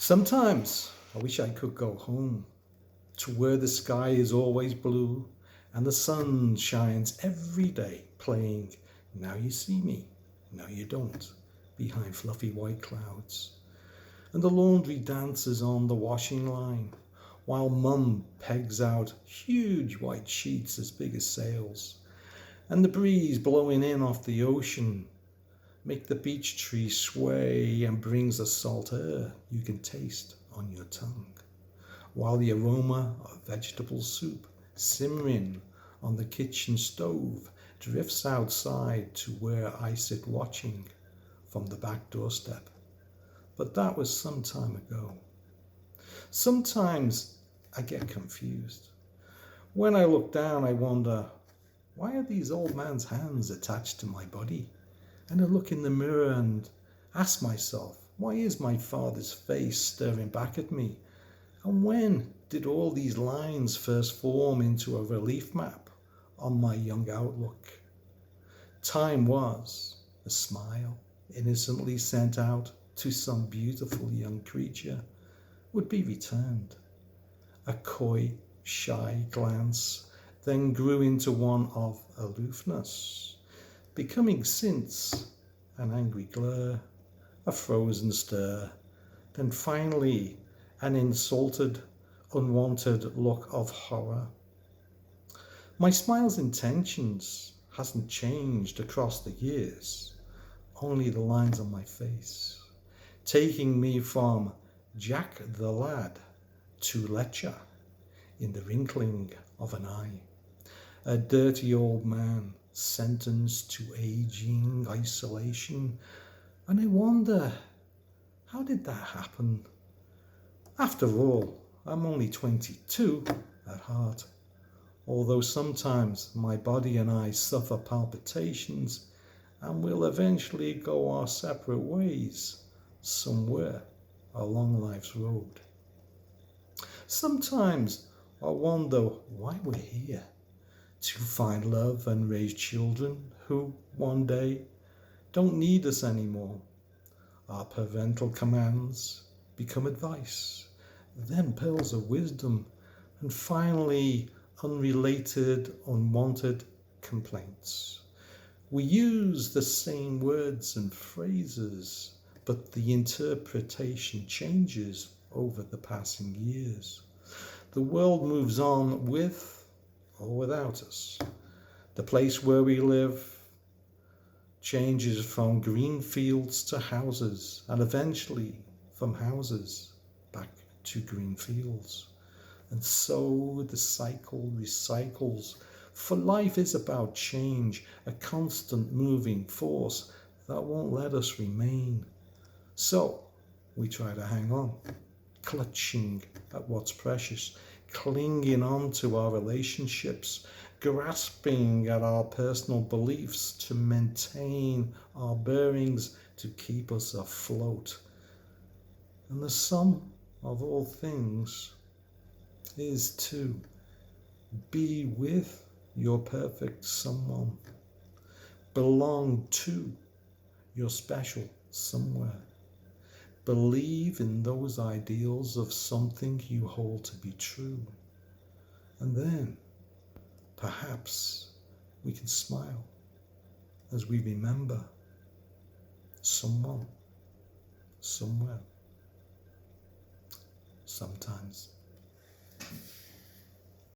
Sometimes I wish I could go home to where the sky is always blue and the sun shines every day playing Now You See Me, Now You Don't behind fluffy white clouds. And the laundry dances on the washing line while Mum pegs out huge white sheets as big as sails. And the breeze blowing in off the ocean make the beech tree sway and brings a salt air you can taste on your tongue, while the aroma of vegetable soup simmering on the kitchen stove drifts outside to where I sit watching from the back doorstep. But that was some time ago. Sometimes I get confused. When I look down, I wonder, why are these old man's hands attached to my body? And I look in the mirror and ask myself, why is my father's face staring back at me? And when did all these lines first form into a relief map on my young outlook? Time was a smile innocently sent out to some beautiful young creature would be returned. A coy, shy glance then grew into one of aloofness, becoming since an angry glare, a frozen stare, then finally an insulted, unwanted look of horror. My smile's intentions hasn't changed across the years, only the lines on my face, taking me from Jack the Lad to Letcher in the wrinkling of an eye. A dirty old man sentenced to aging isolation, and I wonder, how did that happen? After all, I'm only 22 at heart, although sometimes my body and I suffer palpitations and will eventually go our separate ways somewhere along life's road. Sometimes I wonder why we're here, to find love and raise children who one day don't need us anymore. Our parental commands become advice, then pearls of wisdom, and finally unrelated, unwanted complaints. We use the same words and phrases, but the interpretation changes over the passing years. The world moves on with or without us. The place where we live changes from green fields to houses, and eventually from houses back to green fields. And so the cycle recycles, for life is about change, a constant moving force that won't let us remain. So we try to hang on, clutching at what's precious, clinging on to our relationships, grasping at our personal beliefs to maintain our bearings, to keep us afloat. And the sum of all things is to be with your perfect someone, belong to your special somewhere. Believe in those ideals of something you hold to be true. And then, perhaps, we can smile as we remember someone, somewhere, sometimes.